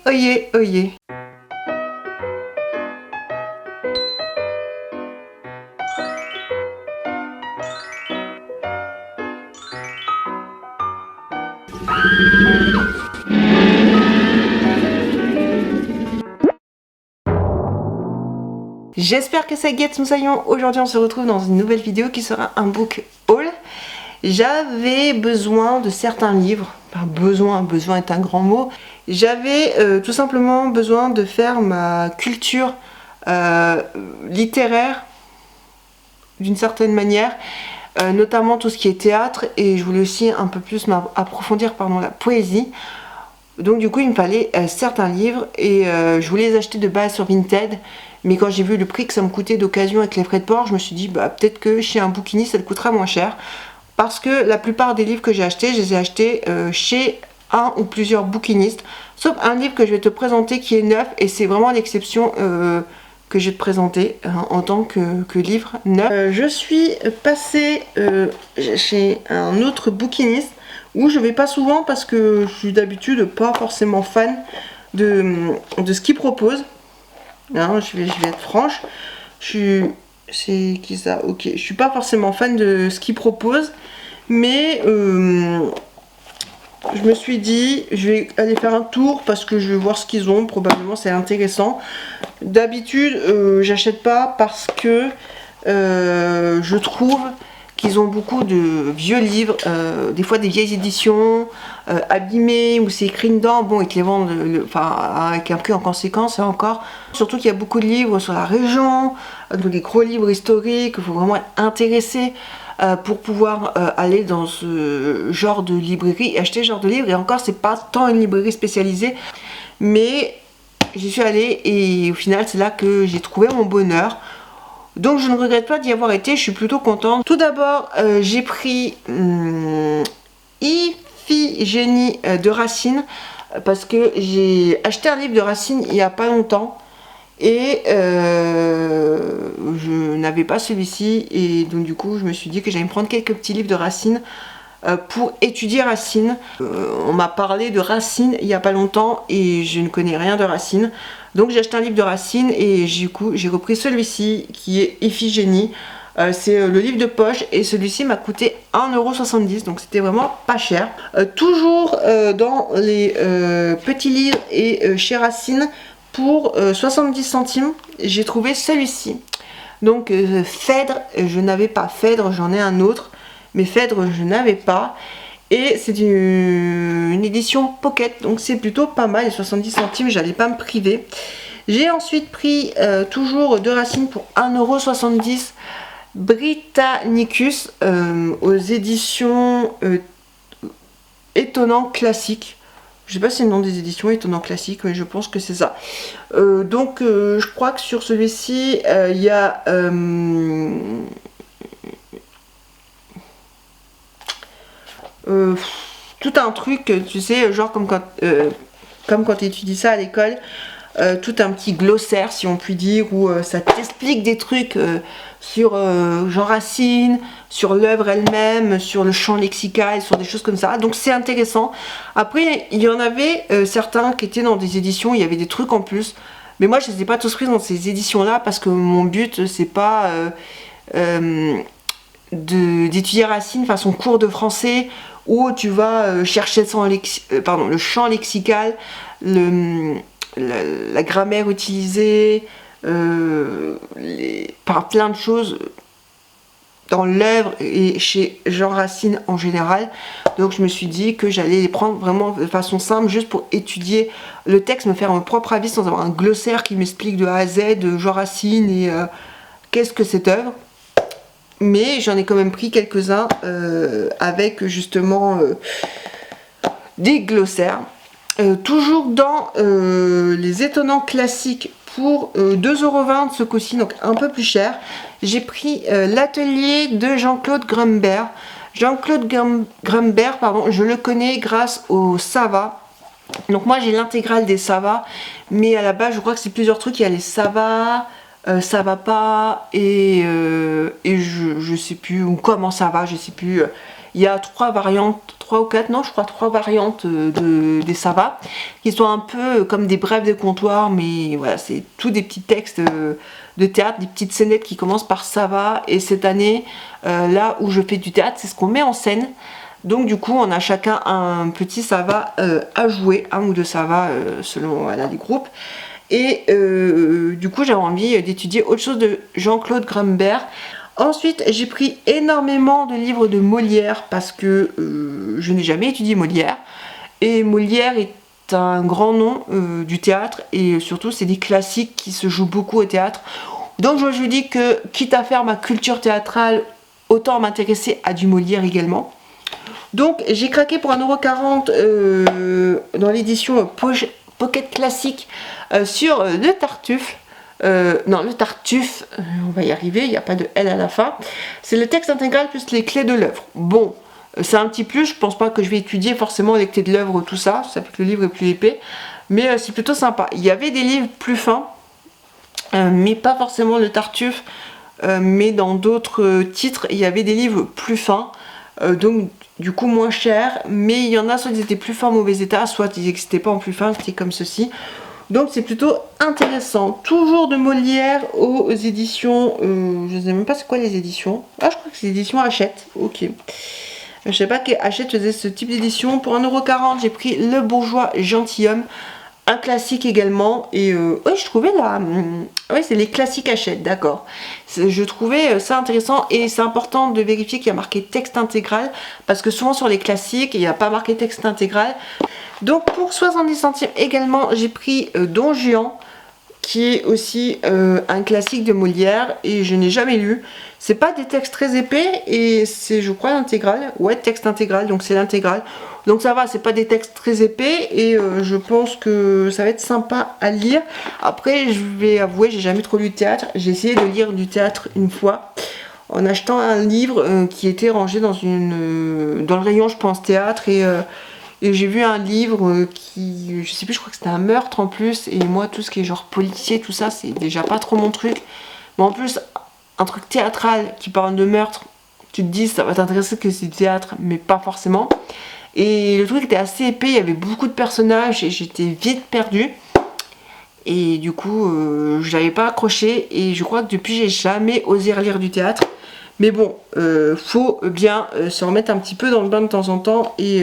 oyez, oyez. J'espère que ça guette Moussaillon. Aujourd'hui on se retrouve dans une nouvelle vidéo qui sera un book haul. J'avais besoin de certains livres, enfin besoin est un grand mot. J'avais tout simplement besoin de faire ma culture littéraire d'une certaine manière, notamment tout ce qui est théâtre, et je voulais aussi un peu plus approfondir la poésie. Donc du coup il me fallait certains livres et je voulais les acheter de base sur Vinted, mais quand j'ai vu le prix que ça me coûtait d'occasion avec les frais de port, je me suis dit bah peut-être que chez un bouquiniste ça le coûtera moins cher, parce que la plupart des livres que j'ai achetés, je les ai achetés chez un ou plusieurs bouquinistes, sauf un livre que je vais te présenter qui est neuf, et c'est vraiment l'exception que je vais te présenter en tant que livre neuf. Je suis passée chez un autre bouquiniste où je vais pas souvent parce que je suis d'habitude pas forcément fan de ce qu'il propose. Hein, je vais être franche. C'est qui ça? Ok, je suis pas forcément fan de ce qu'il propose, mais je me suis dit je vais aller faire un tour parce que je vais voir ce qu'ils ont, probablement c'est intéressant. D'habitude j'achète pas parce que je trouve qu'ils ont beaucoup de vieux livres, des fois des vieilles éditions abîmées, où c'est écrit dedans, bon, ils te les vendent avec un prix en conséquence, encore. Surtout qu'il y a beaucoup de livres sur la région, des gros livres historiques, il faut vraiment être intéressé pour pouvoir aller dans ce genre de librairie et acheter ce genre de livre. Et encore, c'est pas tant une librairie spécialisée, mais j'y suis allée et au final, c'est là que j'ai trouvé mon bonheur. Donc je ne regrette pas d'y avoir été, je suis plutôt contente. Tout d'abord, j'ai pris Iphigénie de Racine, parce que j'ai acheté un livre de Racine il n'y a pas longtemps et je n'avais pas celui-ci, et donc du coup je me suis dit que j'allais me prendre quelques petits livres de Racine pour étudier Racine. On m'a parlé de Racine il n'y a pas longtemps et je ne connais rien de Racine. Donc j'ai acheté un livre de Racine et du coup j'ai repris celui-ci qui est Iphigénie. C'est le livre de poche et celui-ci m'a coûté 1,70 €, donc c'était vraiment pas cher. Toujours dans les petits livres et chez Racine, pour 70 centimes, j'ai trouvé celui-ci. Donc Phèdre, je n'avais pas Phèdre, j'en ai un autre, mais Phèdre je n'avais pas. Et c'est une édition pocket, donc c'est plutôt pas mal, les 70 centimes, j'allais pas me priver. J'ai ensuite pris toujours de Racine pour 1,70 €, Britannicus aux éditions Étonnant Classique. Je sais pas si c'est le nom des éditions, Étonnant Classique, mais je pense que c'est ça. Donc je crois que sur celui-ci, il y a tout un truc, tu sais, genre comme quand tu étudies ça à l'école, tout un petit glossaire, si on peut dire, où ça t'explique des trucs sur Jean Racine, sur l'œuvre elle-même, sur le champ lexical, sur des choses comme ça. Donc c'est intéressant. Après, il y en avait certains qui étaient dans des éditions, il y avait des trucs en plus. Mais moi, je ne les ai pas tous pris dans ces éditions-là parce que mon but, c'est pas d'étudier Racine façon cours de français où tu vas chercher le champ lexical, la grammaire utilisée, plein de choses dans l'œuvre et chez Jean Racine en général. Donc je me suis dit que j'allais les prendre vraiment de façon simple, juste pour étudier le texte, me faire mon propre avis sans avoir un glossaire qui m'explique de A à Z de Jean Racine et qu'est-ce que cette œuvre. Mais j'en ai quand même pris quelques-uns avec justement des glossaires. Toujours dans les étonnants classiques pour 2,20 € ce coup-ci, donc un peu plus cher. J'ai pris l'atelier de Jean-Claude Grumbert. Jean-Claude Grumbert, pardon, je le connais grâce au Sava. Donc moi j'ai l'intégrale des Sava, mais à la base je crois que c'est plusieurs trucs. Il y a les Sava, ça va pas, et je sais plus, ou comment ça va, je sais plus. Il y a trois 3 ou 4, non je crois 3 variantes des ça va, qui sont un peu comme des brèves de comptoir, mais voilà, c'est tous des petits textes de théâtre, des petites scénettes qui commencent par ça va. Et cette année, là où je fais du théâtre, c'est ce qu'on met en scène. Donc du coup, on a chacun un petit ça va à jouer, un ou deux ça va selon voilà, les groupes. Et du coup, j'avais envie d'étudier autre chose de Jean-Claude Grumbert. Ensuite, j'ai pris énormément de livres de Molière parce que je n'ai jamais étudié Molière. Et Molière est un grand nom du théâtre et surtout, c'est des classiques qui se jouent beaucoup au théâtre. Donc, je me suis dit que, quitte à faire ma culture théâtrale, autant m'intéresser à du Molière également. Donc, j'ai craqué pour 1,40 € dans l'édition Pocket Classique sur le Tartuffe. Non, le Tartuffe, on va y arriver, il n'y a pas de L à la fin. C'est le texte intégral plus les clés de l'œuvre. Bon, c'est un petit plus, je pense pas que je vais étudier forcément les clés de l'œuvre, tout ça, ça fait que le livre est plus épais, mais c'est plutôt sympa. Il y avait des livres plus fins, mais pas forcément le Tartuffe, mais dans d'autres titres, il y avait des livres plus fins, donc du coup moins chers, mais il y en a soit ils étaient plus fins en mauvais état, soit ils n'existaient pas en plus fins, c'était comme ceci. Donc c'est plutôt intéressant. Toujours de Molière aux éditions, je ne sais même pas c'est quoi les éditions. Ah, je crois que c'est l'édition Hachette. Ok. Je sais pas que Hachette faisait ce type d'édition. Pour 1,40 €, j'ai pris Le Bourgeois Gentilhomme. Un classique également. Et oui, je trouvais là. Oui, c'est les classiques Hachette, d'accord. Je trouvais ça intéressant. Et c'est important de vérifier qu'il y a marqué texte intégral. Parce que souvent sur les classiques, il n'y a pas marqué texte intégral. Donc pour 70 centimes également, j'ai pris Don Juan, qui est aussi un classique de Molière et je n'ai jamais lu. C'est pas des textes très épais et c'est, je crois, l'intégral. Ouais, texte intégral, donc c'est l'intégral. Donc ça va, c'est pas des textes très épais et je pense que ça va être sympa à lire. Après, je vais avouer, j'ai jamais trop lu de théâtre. J'ai essayé de lire du théâtre une fois en achetant un livre qui était rangé dans le rayon, je pense, théâtre et j'ai vu un livre qui, je sais plus, je crois que c'était un meurtre en plus. Et moi, tout ce qui est genre policier, tout ça, c'est déjà pas trop mon truc. Mais en plus, un truc théâtral qui parle de meurtre, tu te dis, ça va t'intéresser que c'est du théâtre, mais pas forcément. Et le truc était assez épais, il y avait beaucoup de personnages et j'étais vite perdue. Et du coup, j'avais pas accroché. Et je crois que depuis, j'ai jamais osé relire du théâtre. Mais bon, faut bien se remettre un petit peu dans le bain de temps en temps. Et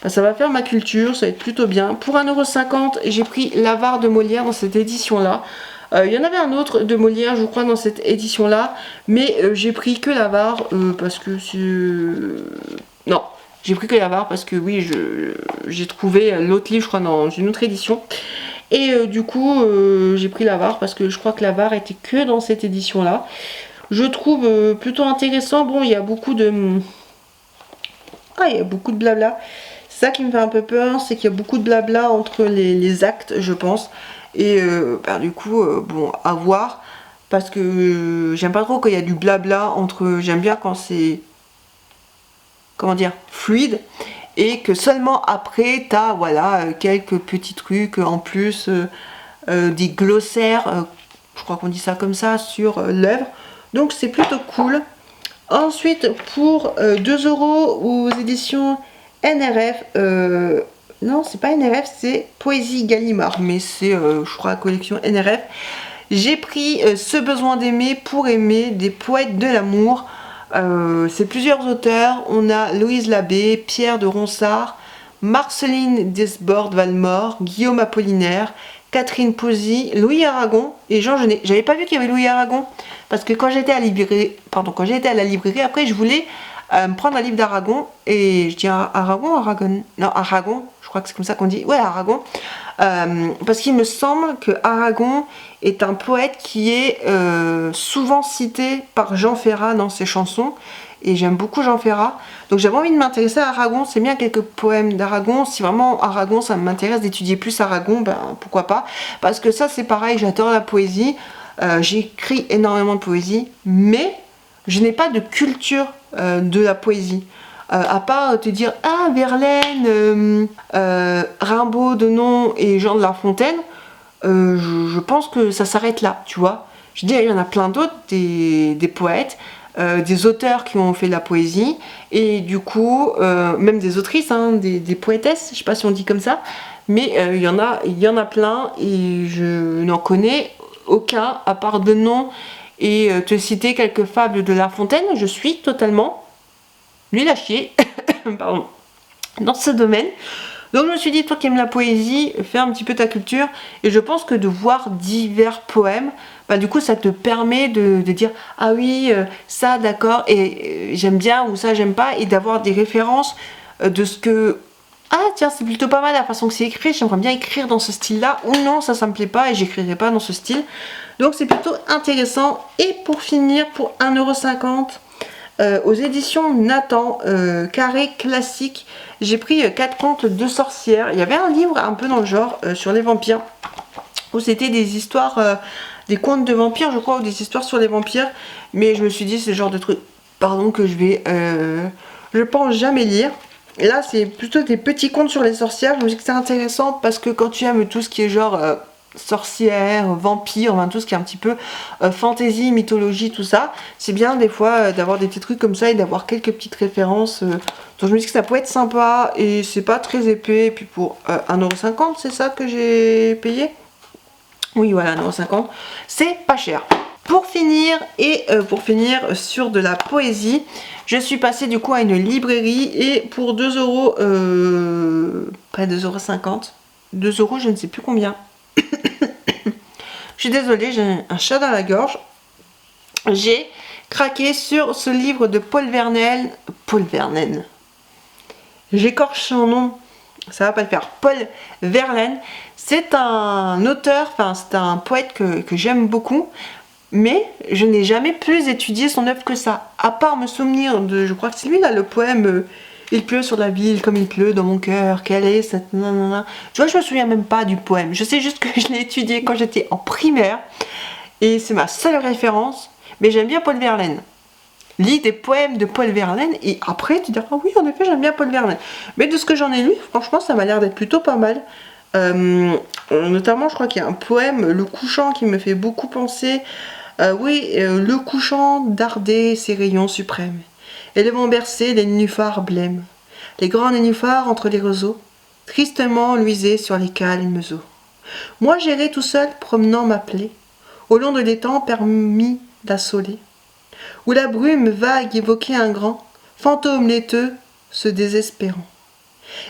ça va faire ma culture, ça va être plutôt bien. Pour 1,50 €, j'ai pris L'Avare de Molière dans cette édition-là. Il y en avait un autre de Molière, je crois, dans cette édition-là. Mais j'ai pris que L'Avare parce que c'est... Non, j'ai pris que L'Avare parce que oui, j'ai trouvé l'autre livre, je crois, dans une autre édition. Et du coup, j'ai pris L'Avare parce que je crois que L'Avare était que dans cette édition-là. Je trouve plutôt intéressant. Bon, il y a beaucoup de... Ah, il y a beaucoup de blabla. C'est ça qui me fait un peu peur, c'est qu'il y a beaucoup de blabla entre les actes, je pense. Et du coup, bon, à voir. Parce que j'aime pas trop quand il y a du blabla entre... J'aime bien quand c'est... Comment dire, fluide. Et que seulement après, t'as, voilà, quelques petits trucs en plus. Des glossaires, je crois qu'on dit ça comme ça, sur l'œuvre. Donc c'est plutôt cool. Ensuite, pour 2 € aux éditions NRF, non, c'est pas NRF, c'est Poésie Gallimard, mais c'est, je crois, la collection NRF. J'ai pris Ce besoin d'aimer pour aimer, des poètes de l'amour. C'est plusieurs auteurs. On a Louise Labbé, Pierre de Ronsard, Marceline Desbordes-Valmore, Guillaume Apollinaire, Catherine Posy, Louis Aragon et Jean Genet. J'avais pas vu qu'il y avait Louis Aragon parce que quand j'étais à la librairie, après je voulais me prendre un livre d'Aragon et je dis Aragon, non Aragon, je crois que c'est comme ça qu'on dit, ouais Aragon, parce qu'il me semble que Aragon est un poète qui est souvent cité par Jean Ferrat dans ses chansons. Et j'aime beaucoup Jean Ferrat, donc j'avais envie de m'intéresser à Aragon. C'est bien quelques poèmes d'Aragon. Si vraiment Aragon ça m'intéresse d'étudier plus Aragon, ben pourquoi pas, parce que ça c'est pareil, j'adore la poésie, j'écris énormément de poésie, mais je n'ai pas de culture de la poésie, à part te dire ah Verlaine, Rimbaud, Denon et Jean de La Fontaine. Je pense que ça s'arrête là, tu vois. Je dis il y en a plein d'autres des poètes. des auteurs qui ont fait de la poésie, et du coup, même des autrices, hein, des poétesses, je sais pas si on dit comme ça, mais il y en a plein, et je n'en connais aucun, à part de nom, et te citer quelques fables de La Fontaine, je suis totalement nul à chier, pardon, dans ce domaine. Donc je me suis dit, toi qui aimes la poésie, fais un petit peu ta culture, et je pense que de voir divers poèmes, bah, du coup ça te permet de dire ah oui, ça d'accord, et j'aime bien, ou ça j'aime pas, et d'avoir des références de ce que ah tiens, c'est plutôt pas mal la façon que c'est écrit, j'aimerais bien écrire dans ce style là, ou non, ça me plaît pas et j'écrirai pas dans ce style. Donc c'est plutôt intéressant. Et pour finir, pour 1,50 €, aux éditions Nathan, carré classique, j'ai pris 4 contes de sorcières. Il y avait un livre un peu dans le genre sur les vampires, où c'était des histoires, des contes de vampires je crois, ou des histoires sur les vampires, mais je me suis dit c'est le genre de truc, pardon, que je pense jamais lire. Et là c'est plutôt des petits contes sur les sorcières. Je me dis que c'est intéressant parce que quand tu aimes tout ce qui est genre sorcières, vampires, enfin tout ce qui est un petit peu fantasy, mythologie, tout ça, c'est bien des fois d'avoir des petits trucs comme ça et d'avoir quelques petites références. Donc je me dis que ça peut être sympa et c'est pas très épais. Et puis pour 1,50 €, c'est ça que j'ai payé? Oui, voilà, 1,50 €, c'est pas cher. Pour finir, sur de la poésie, je suis passée du coup à une librairie, et pour 2 €, pas 2,50 €, 2 €, je ne sais plus combien. Je suis désolée, j'ai un chat dans la gorge. J'ai craqué sur ce livre de Paul Verlaine. Paul Verlaine. J'écorche son nom, ça va pas le faire. Paul Verlaine. C'est un auteur, enfin c'est un poète que j'aime beaucoup, mais je n'ai jamais plus étudié son œuvre que ça. À part me souvenir de, je crois que c'est lui là, le poème Il pleut sur la ville comme il pleut dans mon cœur, quelle est cette nanana. Tu vois, je me souviens même pas du poème. Je sais juste que je l'ai étudié quand j'étais en primaire, et c'est ma seule référence, mais j'aime bien Paul Verlaine. Lis des poèmes de Paul Verlaine et après tu diras ah oui, en effet j'aime bien Paul Verlaine. Mais de ce que j'en ai lu, franchement ça m'a l'air d'être plutôt pas mal. Notamment je crois qu'il y a un poème, Le Couchant, qui me fait beaucoup penser. Le couchant dardait ses rayons suprêmes, et le vent berçait les nénuphars blêmes. Les grands nénuphars entre les roseaux tristement luisaient sur les calmes eaux. Moi j'irai tout seul promenant ma plaie au long de l'étang permis d'assoler, où la brume vague évoquait un grand fantôme laiteux se désespérant,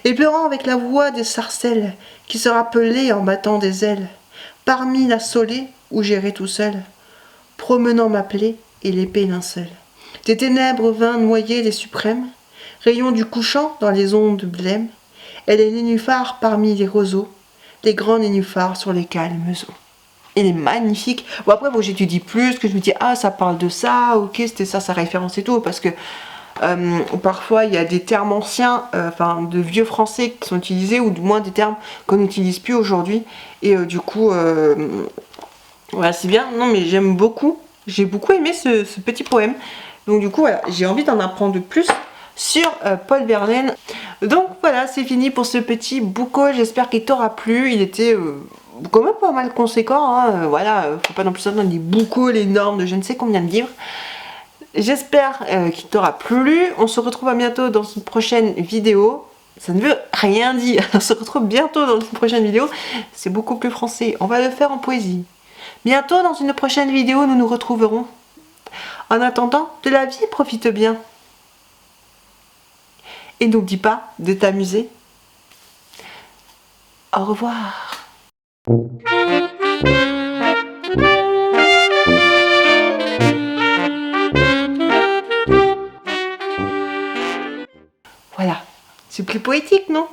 et pleurant avec la voix des sarcelles qui se rappelaient en battant des ailes, parmi la saulée où j'irai tout seul, promenant ma plaie et l'épée lincelle. Des ténèbres vinrent noyer les suprêmes rayons du couchant dans les ondes blêmes, et les nénuphars parmi les roseaux, les grands nénuphars sur les calmes eaux. Il est magnifique. Bon après, bon, j'étudie plus, que je me dis ah ça parle de ça, ok c'était ça sa référence et tout, parce que parfois il y a des termes anciens, enfin de vieux français qui sont utilisés, ou du moins des termes qu'on n'utilise plus aujourd'hui, et du coup voilà, c'est bien. Non mais j'aime beaucoup, j'ai beaucoup aimé ce petit poème, donc du coup voilà, j'ai envie d'en apprendre plus sur Paul Verlaine. Donc voilà, c'est fini pour ce petit book haul, j'espère qu'il t'aura plu. Il était quand même pas mal conséquent, hein. Voilà, faut pas non plus s'attendre à des book hauls énormes de je ne sais combien de livres. J'espère qu'il t'aura plu. On se retrouve à bientôt dans une prochaine vidéo. Ça ne veut rien dire. On se retrouve bientôt dans une prochaine vidéo. C'est beaucoup plus français. On va le faire en poésie. Bientôt dans une prochaine vidéo, nous nous retrouverons. En attendant, de la vie, profite bien. Et n'oublie pas de t'amuser. Au revoir. Voilà, c'est plus poétique, non ?